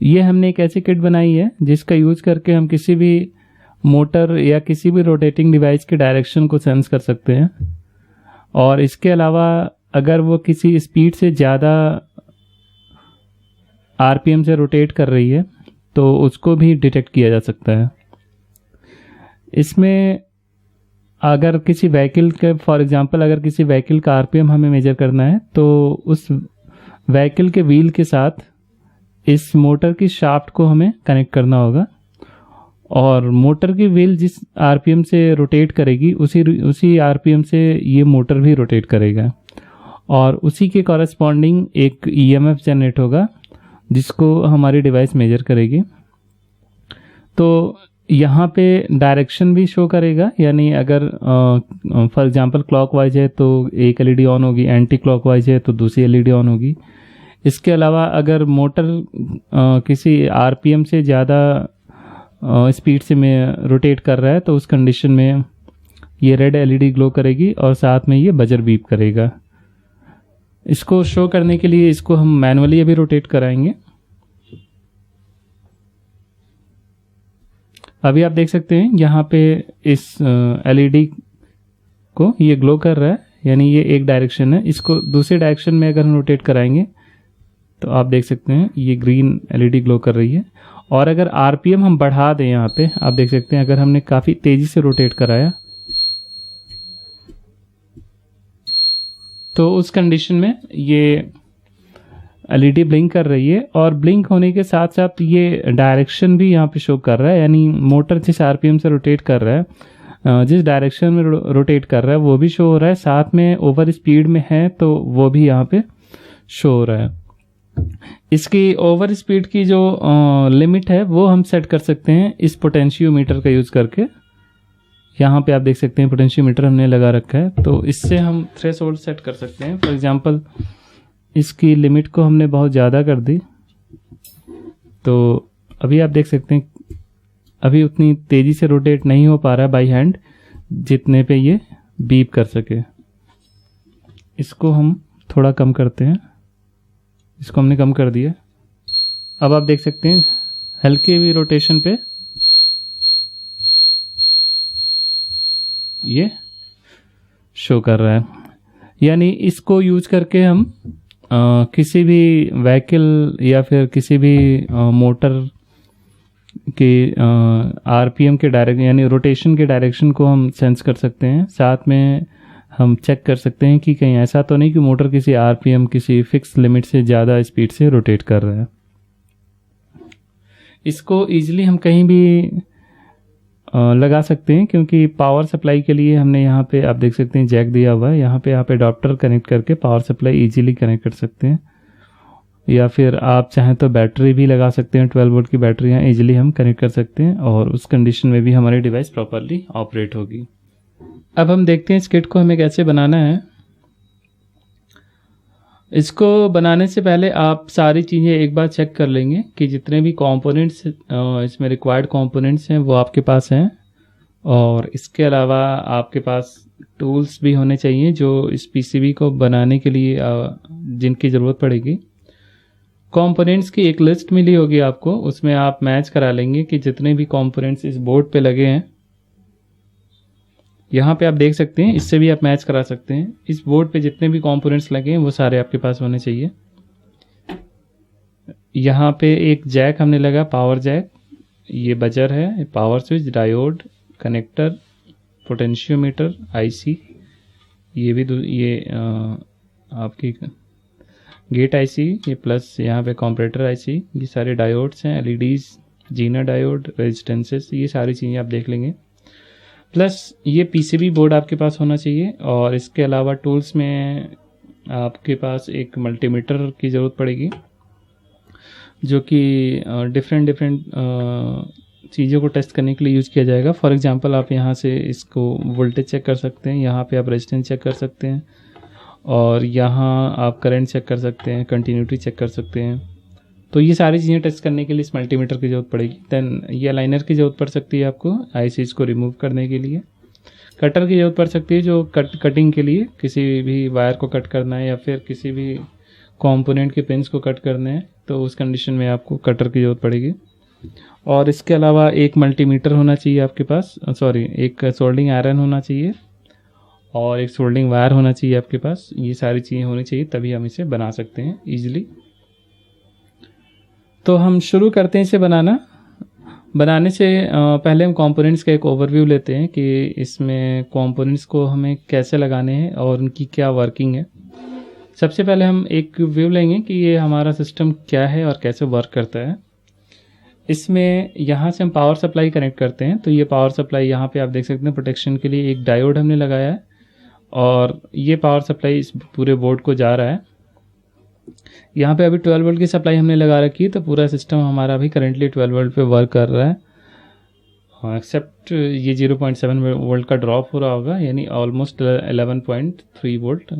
ये हमने एक ऐसी किट बनाई है जिसका यूज करके हम किसी भी मोटर या किसी भी रोटेटिंग डिवाइस के डायरेक्शन को सेंस कर सकते हैं। और इसके अलावा अगर वो किसी स्पीड से ज़्यादा आरपीएम से रोटेट कर रही है तो उसको भी डिटेक्ट किया जा सकता है। इसमें अगर किसी व्हीकल के फॉर एग्जांपल अगर किसी व्हीकल का आरपीएम हमें मेजर करना है तो उस व्हीकल के व्हील के साथ इस मोटर की शाफ्ट को हमें कनेक्ट करना होगा और मोटर की व्हील जिस आरपीएम से रोटेट करेगी उसी आरपीएम से ये मोटर भी रोटेट करेगा और उसी के कॉरेस्पॉन्डिंग एक ईएमएफ जनरेट होगा जिसको हमारी डिवाइस मेजर करेगी। तो यहाँ पे डायरेक्शन भी शो करेगा, यानी अगर फॉर एग्जांपल क्लॉकवाइज है तो एक एलईडी ऑन होगी, एंटी क्लॉकवाइज है तो दूसरी एलईडी ऑन होगी। इसके अलावा अगर मोटर किसी आरपीएम से ज़्यादा स्पीड से में रोटेट कर रहा है तो उस कंडीशन में ये रेड एलईडी ग्लो करेगी और साथ में ये बजर बीप करेगा। इसको शो करने के लिए इसको हम मैनुअली अभी रोटेट कराएंगे। अभी आप देख सकते हैं यहाँ पे इस एलईडी को ये ग्लो कर रहा है, यानी ये एक डायरेक्शन है। इसको दूसरे डायरेक्शन में अगर हम रोटेट कराएंगे तो आप देख सकते हैं ये ग्रीन एलईडी ग्लो कर रही है। और अगर आरपीएम हम बढ़ा दें, यहाँ पे आप देख सकते हैं अगर हमने काफ़ी तेज़ी से रोटेट कराया तो उस कंडीशन में ये एलईडी ब्लिंक कर रही है और ब्लिंक होने के साथ साथ ये डायरेक्शन भी यहाँ पे शो कर रहा है, यानी मोटर जिस आरपीएम से रोटेट कर रहा है, जिस डायरेक्शन में रोटेट कर रहा है वो भी शो हो रहा है, साथ में ओवर स्पीड में है तो वो भी यहाँ पे शो हो रहा है। इसकी ओवर स्पीड की जो लिमिट है वो हम सेट कर सकते हैं इस पोटेंशियोमीटर का यूज़ करके। यहाँ पे आप देख सकते हैं पोटेंशियोमीटर हमने लगा रखा है, तो इससे हम थ्रेशोल्ड सेट कर सकते हैं। फॉर एग्जांपल इसकी लिमिट को हमने बहुत ज़्यादा कर दी तो अभी आप देख सकते हैं अभी उतनी तेज़ी से रोटेट नहीं हो पा रहा है बाई हैंड जितने पे ये बीप कर सके। इसको हम थोड़ा कम करते हैं, इसको हमने कम कर दिया। अब आप देख सकते हैं हल्के भी रोटेशन पे ये शो कर रहा है, यानी इसको यूज करके हम किसी भी व्हीकल या फिर किसी भी मोटर के आरपीएम के डायरेक्शन यानी रोटेशन के डायरेक्शन को हम सेंस कर सकते हैं। साथ में हम चेक कर सकते हैं कि कहीं ऐसा तो नहीं कि मोटर किसी आरपीएम किसी फिक्स लिमिट से ज़्यादा स्पीड से रोटेट कर रहा है। इसको ईजिली हम कहीं भी लगा सकते हैं क्योंकि पावर सप्लाई के लिए हमने यहाँ पे आप देख सकते हैं जैक दिया हुआ है। यहाँ पे आप अडॉप्टर कनेक्ट करके पावर सप्लाई इजीली कनेक्ट कर सकते हैं, या फिर आप चाहें तो बैटरी भी लगा सकते हैं। 12 वोल्ट की बैटरी यहाँ इजीली हम कनेक्ट कर सकते हैं और उस कंडीशन में भी हमारी डिवाइस प्रॉपरली ऑपरेट होगी। अब हम देखते हैं इस किट को हमें कैसे बनाना है। इसको बनाने से पहले आप सारी चीज़ें एक बार चेक कर लेंगे कि जितने भी कंपोनेंट्स इसमें रिक्वायर्ड कंपोनेंट्स हैं वो आपके पास हैं, और इसके अलावा आपके पास टूल्स भी होने चाहिए जो इस पीसीबी को बनाने के लिए जिनकी ज़रूरत पड़ेगी। कंपोनेंट्स की एक लिस्ट मिली होगी आपको, उसमें आप मैच करा लेंगे कि जितने भी कंपोनेंट्स इस बोर्ड पे लगे हैं, यहाँ पे आप देख सकते हैं, इससे भी आप मैच करा सकते हैं। इस बोर्ड पे जितने भी कंपोनेंट्स लगे हैं वो सारे आपके पास होने चाहिए। यहाँ पे एक जैक हमने लगा, पावर जैक, ये बजर है, power switch, diode, connector, potentiometer, IC, ये भी ये आपकी गेट आईसी, ये प्लस यहाँ पे कंपैरेटर आईसी, ये सारे डायोड्स हैं, एलईडीज, जीना डायोड, रेजिस्टेंसेस, ये सारी चीज़ें आप देख लेंगे। प्लस ये पीसीबी बोर्ड आपके पास होना चाहिए, और इसके अलावा टूल्स में आपके पास एक मल्टीमीटर की ज़रूरत पड़ेगी जो कि डिफरेंट चीज़ों को टेस्ट करने के लिए यूज़ किया जाएगा। फॉर एग्जांपल आप यहाँ से इसको वोल्टेज चेक कर सकते हैं, यहाँ पे आप रेजिस्टेंस चेक कर सकते हैं, और यहाँ आप करंट चेक कर सकते हैं, कंटिन्यूटी चेक कर सकते हैं। तो ये सारी चीज़ें टेस्ट करने के लिए इस मल्टीमीटर की ज़रूरत पड़ेगी। देन ये अलाइनर की ज़रूरत पड़ सकती है आपको आईसीज को रिमूव करने के लिए। कटर की ज़रूरत पड़ सकती है जो कटिंग के लिए किसी भी वायर को कट करना है या फिर किसी भी कंपोनेंट के पिन्स को कट करने हैं तो उस कंडीशन में आपको कटर की ज़रूरत पड़ेगी। और इसके अलावा एक मल्टीमीटर होना चाहिए आपके पास, एक सोल्डिंग आयरन होना चाहिए और एक सोल्डिंग वायर होना चाहिए आपके पास। ये सारी चीज़ें होनी चाहिए, तभी हम इसे बना सकते हैं ईजिली। तो हम शुरू करते हैं इसे बनाने से पहले हम कंपोनेंट्स का एक ओवरव्यू लेते हैं कि इसमें कंपोनेंट्स को हमें कैसे लगाने हैं और उनकी क्या वर्किंग है। सबसे पहले हम एक व्यू लेंगे कि ये हमारा सिस्टम क्या है और कैसे वर्क करता है। इसमें यहाँ से हम पावर सप्लाई कनेक्ट करते हैं, तो ये पावर सप्लाई यहाँ पे आप देख सकते हैं प्रोटेक्शन के लिए एक डायोड हमने लगाया है और ये पावर सप्लाई इस पूरे बोर्ड को जा रहा है। यहाँ पे अभी 12 वोल्ट की सप्लाई हमने लगा रखी है, तो पूरा सिस्टम हमारा अभी करेंटली 12 वोल्ट पे वर्क कर रहा है, एक्सेप्ट ये 0.7 वोल्ट का ड्रॉप हो रहा होगा, यानी ऑलमोस्ट 11.3 वोल्ट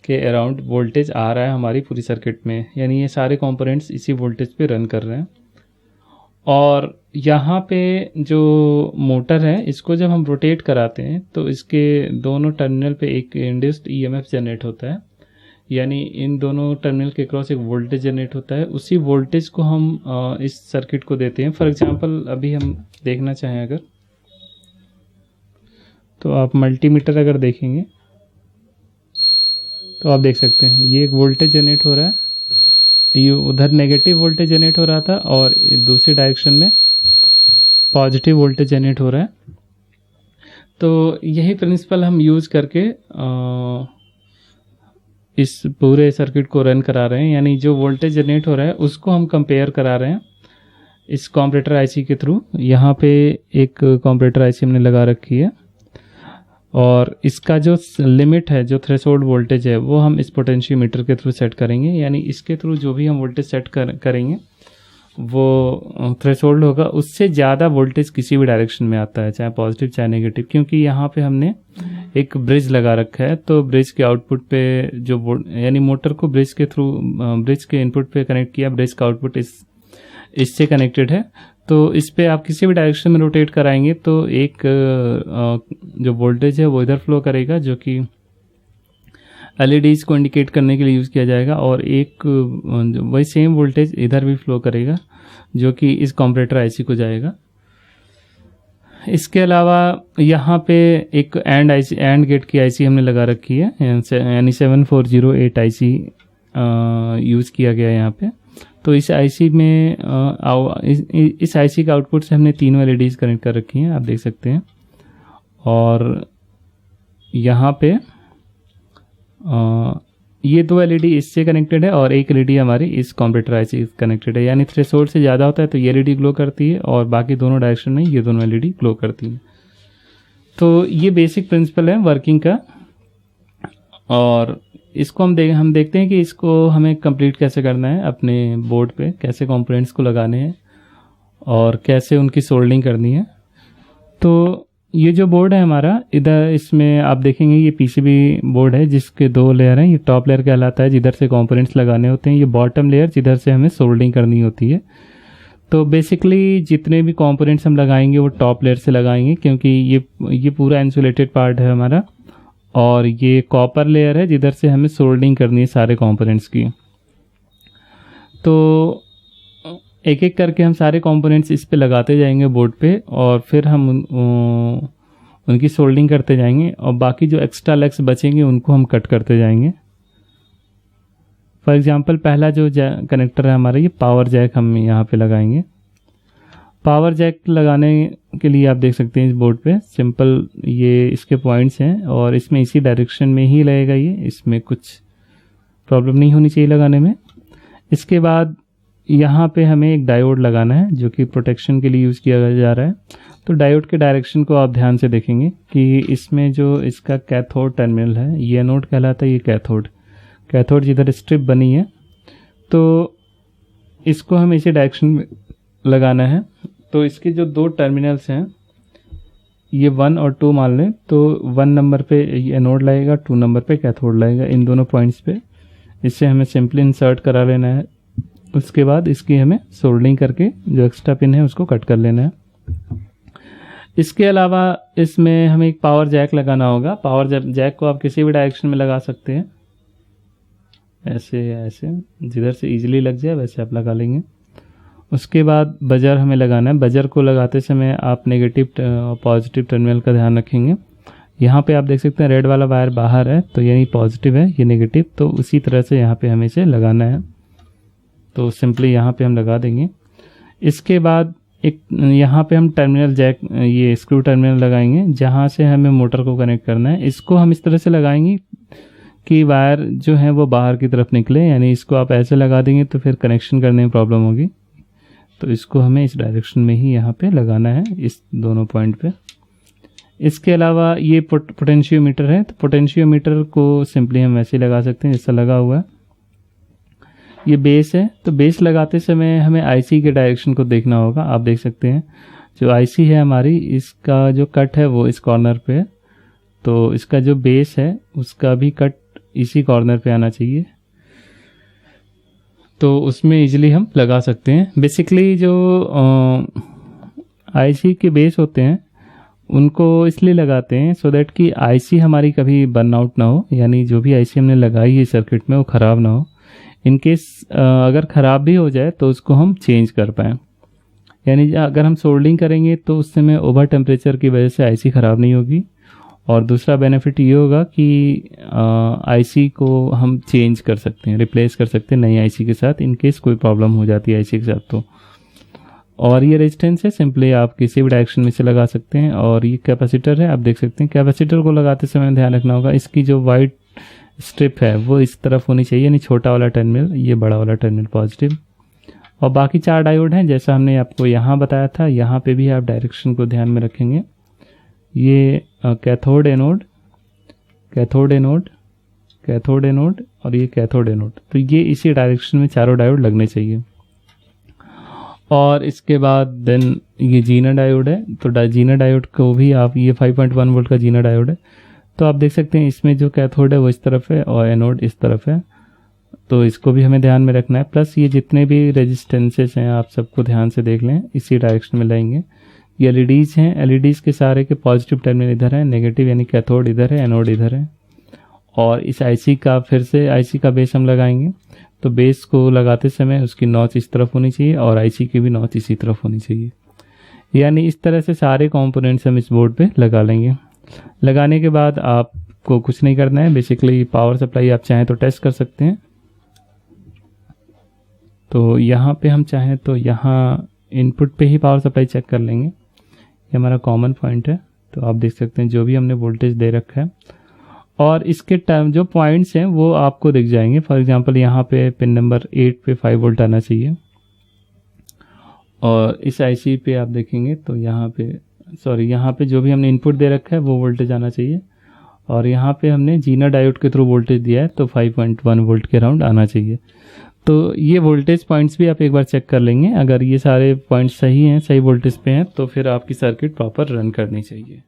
के अराउंड वोल्टेज आ रहा है हमारी पूरी सर्किट में, यानी ये सारे कंपोनेंट्स इसी वोल्टेज पे रन कर रहे हैं। और यहाँ पे जो मोटर है इसको जब हम रोटेट कराते हैं तो इसके दोनों टर्मिनल पे एक इंड्यूस्ड ईएमएफ जनरेट होता है, यानी इन दोनों टर्मिनल के क्रॉस एक वोल्टेज जनरेट होता है। उसी वोल्टेज को हम इस सर्किट को देते हैं। फॉर एग्जांपल अभी हम देखना चाहें अगर, तो आप मल्टीमीटर अगर देखेंगे तो आप देख सकते हैं ये एक वोल्टेज जनरेट हो रहा है, ये उधर नेगेटिव वोल्टेज जनरेट हो रहा था और दूसरी डायरेक्शन में पॉजिटिव वोल्टेज जनरेट हो रहा है। तो यही प्रिंसिपल हम यूज़ करके इस पूरे सर्किट को रन करा रहे हैं, यानी जो वोल्टेज जनरेट हो रहा है उसको हम कंपेयर करा रहे हैं इस कॉम्परेटर आईसी के थ्रू। यहाँ पे एक कॉम्परेटर आईसी हमने लगा रखी है और इसका जो लिमिट है, जो थ्रेशोल्ड वोल्टेज है, वो हम इस पोटेंशियोमीटर के थ्रू सेट करेंगे, यानी इसके थ्रू जो भी हम वोल्टेज सेट करेंगे वो थ्रेशोल्ड होगा, उससे ज़्यादा वोल्टेज किसी भी डायरेक्शन में आता है, चाहे पॉजिटिव चाहे नेगेटिव, क्योंकि यहाँ पे हमने एक ब्रिज लगा रखा है। तो ब्रिज के आउटपुट पे जो यानी मोटर को ब्रिज के थ्रू ब्रिज के इनपुट पे कनेक्ट किया, ब्रिज का आउटपुट इससे कनेक्टेड है। तो इस पे आप किसी भी डायरेक्शन में रोटेट कराएंगे तो एक जो वोल्टेज है वो इधर फ्लो करेगा, जो कि एलईडीज को इंडिकेट करने के लिए यूज़ किया जाएगा, और एक वही सेम वोल्टेज इधर भी फ्लो करेगा जो कि इस कॉम्परेटर आईसी को जाएगा। इसके अलावा यहाँ पे एक एंड गेट की आईसी हमने लगा रखी है, यानी 7408 आईसी यूज़ किया गया है यहाँ पे। तो इस आईसी में इस आईसी का आउटपुट से हमने 3 एलईडीज कनेक्ट कर रखी हैं, आप देख सकते हैं। और यहाँ पे ये 2 एलईडी इससे कनेक्टेड है और एक एलईडी हमारी इस कॉम्परेटर आईसी कनेक्टेड है, यानी थ्रेशोल्ड से ज़्यादा होता है तो ये एलईडी ग्लो करती है और बाकी दोनों डायरेक्शन में ये दोनों एलईडी ग्लो करती हैं। तो ये बेसिक प्रिंसिपल है वर्किंग का। और इसको हम देखते हैं कि इसको हमें कंप्लीट कैसे करना है, अपने बोर्ड पे कैसे कंपोनेंट्स को लगाने हैं और कैसे उनकी सोल्डिंग करनी है। तो ये जो बोर्ड है हमारा, इधर इसमें आप देखेंगे ये पीसीबी बोर्ड है जिसके 2 लेयर हैं। ये टॉप लेयर कहलाता है जिधर से कंपोनेंट्स लगाने होते हैं, ये बॉटम लेयर जिधर से हमें सोल्डिंग करनी होती है। तो बेसिकली जितने भी कंपोनेंट्स हम लगाएंगे वो टॉप लेयर से लगाएंगे, क्योंकि ये पूरा इंसुलेटेड पार्ट है हमारा, और ये कॉपर लेयर है जिधर से हमें सोल्डिंग करनी है सारे कंपोनेंट्स की। तो एक एक करके हम सारे कंपोनेंट्स इस पे लगाते जाएंगे बोर्ड पे, और फिर हम उनकी सोल्डिंग करते जाएंगे, और बाकी जो एक्स्ट्रा लेग्स बचेंगे उनको हम कट करते जाएंगे। फॉर एग्जांपल पहला जो कनेक्टर है हमारा, ये पावर जैक हम यहाँ पे लगाएंगे। पावर जैक लगाने के लिए आप देख सकते हैं इस बोर्ड पे सिंपल ये इसके पॉइंट्स हैं, और इसमें इसी डायरेक्शन में ही लगेगा ये, इसमें कुछ प्रॉब्लम नहीं होनी चाहिए लगाने में। इसके बाद यहाँ पे हमें एक डायोड लगाना है जो कि प्रोटेक्शन के लिए यूज़ किया जा रहा है। तो डायोड के डायरेक्शन को आप ध्यान से देखेंगे कि इसमें जो इसका कैथोड टर्मिनल है, ये एनोड कहलाता है, ये कैथोड जिधर स्ट्रिप बनी है, तो इसको हमें इसी डायरेक्शन में लगाना है। तो इसके जो 2 टर्मिनल्स हैं, ये 1 और 2 मान लें, तो 1 नंबर पे एनोड लगेगा, 2 नंबर पे कैथोड लगेगा, इन दोनों पॉइंट्स पे। इससे हमें सिंपली इंसर्ट करा लेना है। उसके बाद इसकी हमें सोल्डिंग करके जो एक्स्ट्रा पिन है उसको कट कर लेना है। इसके अलावा इसमें हमें एक पावर जैक लगाना होगा। पावर जैक को आप किसी भी डायरेक्शन में लगा सकते हैं। ऐसे ऐसे जिधर से इजीली लग जाए वैसे आप लगा लेंगे। उसके बाद बजर हमें लगाना है। बजर को लगाते समय आप नेगेटिव और पॉजिटिव टर्मिनल का ध्यान रखेंगे। यहाँ पे आप देख सकते हैं रेड वाला वायर बाहर है, तो यानी पॉजिटिव है, ये नेगेटिव, तो उसी तरह से यहाँ पे हमें इसे लगाना है। तो सिंपली यहाँ पे हम लगा देंगे। इसके बाद एक यहाँ पे हम टर्मिनल जैक, ये स्क्रू टर्मिनल लगाएंगे जहाँ से हमें मोटर को कनेक्ट करना है। इसको हम इस तरह से लगाएंगे कि वायर जो है वो बाहर की तरफ निकले, यानी इसको आप ऐसे लगा देंगे तो फिर कनेक्शन करने में प्रॉब्लम होगी। तो इसको हमें इस डायरेक्शन में ही यहाँ पे लगाना है, इस दोनों पॉइंट पे। इसके अलावा ये पोटेंशियोमीटर है, तो पोटेंशियोमीटर को सिंपली हम ऐसे लगा सकते हैं जैसा लगा हुआ है। ये बेस है, तो बेस लगाते समय हमें आईसी के डायरेक्शन को देखना होगा। आप देख सकते हैं जो आईसी है हमारी, इसका जो कट है वो इस कॉर्नर पे है, तो इसका जो बेस है उसका भी कट इसी कॉर्नर पे आना चाहिए, तो उसमें इजीली हम लगा सकते हैं। बेसिकली जो आईसी के बेस होते हैं उनको इसलिए लगाते हैं सो दैट कि आईसी हमारी कभी बर्न आउट ना हो, यानी जो भी आईसी हमने लगाई है सर्किट में वो ख़राब ना हो। इनकेस अगर ख़राब भी हो जाए तो उसको हम चेंज कर पाएँ। यानी अगर हम सोल्डिंग करेंगे तो उस समय ओवर टेम्परेचर की वजह से आईसी ख़राब नहीं होगी। और दूसरा बेनिफिट ये होगा कि आईसी को हम चेंज कर सकते हैं, रिप्लेस कर सकते हैं नई आईसी के साथ, इनकेस कोई प्रॉब्लम हो जाती है आईसी के साथ तो। और ये रेजिस्टेंस है, सिंपली आप किसी भी डायरेक्शन में से लगा सकते हैं। और ये कैपेसिटर है, आप देख सकते हैं। कैपेसिटर को लगाते समय ध्यान रखना होगा इसकी जो वाइट स्ट्रिप है वो इस तरफ होनी चाहिए, यानी छोटा वाला टर्मिनल, ये बड़ा वाला टर्मिनल पॉजिटिव। और बाकी 4 डायोड हैं जैसा हमने आपको यहाँ बताया था। यहाँ पे भी आप डायरेक्शन को ध्यान में रखेंगे। ये cathode anode, cathode anode, cathode anode और ये कैथोड एनोड, तो ये इसी डायरेक्शन में चारों डायोड लगने चाहिए। और इसके बाद देन ये जीना डायोड है, तो जीना डायोड को भी आप, ये 5.1 वोल्ट का जीना डायोड है, तो आप देख सकते हैं इसमें जो कैथोड है वो इस तरफ है और एनोड इस तरफ है, तो इसको भी हमें ध्यान में रखना है। प्लस ये जितने भी रेजिस्टेंसेस हैं आप सबको ध्यान से देख लें, इसी डायरेक्शन में लाएंगे। ये एलईडीज हैं, एलईडीज के सारे के पॉजिटिव टर्मिनल इधर है, नेगेटिव यानी कैथोड इधर है, एनोड इधर है। और इस आईसी का, फिर से आईसी का बेस हम लगाएंगे, तो बेस को लगाते समय उसकी नॉच इस तरफ होनी चाहिए और आईसी की भी नॉच इसी तरफ होनी चाहिए। यानी इस तरह से सारे कंपोनेंट्स हम इस बोर्ड पे लगा लेंगे। लगाने के बाद आपको कुछ नहीं करना है, बेसिकली पावर सप्लाई आप चाहें तो टेस्ट कर सकते हैं। तो यहाँ पे हम चाहें तो यहाँ इनपुट पे ही पावर सप्लाई चेक कर लेंगे, ये हमारा कॉमन पॉइंट है। तो आप देख सकते हैं जो भी हमने वोल्टेज दे रखा है, और इसके टर्म जो पॉइंट्स हैं वो आपको दिख जाएंगे। फॉर एग्जांपल यहाँ पे पिन नंबर 8 पे 5 वोल्ट आना चाहिए, और इस आईसी पे आप देखेंगे तो यहाँ पे जो भी हमने इनपुट दे रखा है वो वोल्टेज आना चाहिए। और यहाँ पे हमने जीना डायोड के थ्रू वोल्टेज दिया है, तो 5.1 वोल्ट के अराउंड आना चाहिए। तो ये वोल्टेज पॉइंट्स भी आप एक बार चेक कर लेंगे। अगर ये सारे पॉइंट्स सही हैं, सही वोल्टेज पे हैं, तो फिर आपकी सर्किट प्रॉपर रन करनी चाहिए।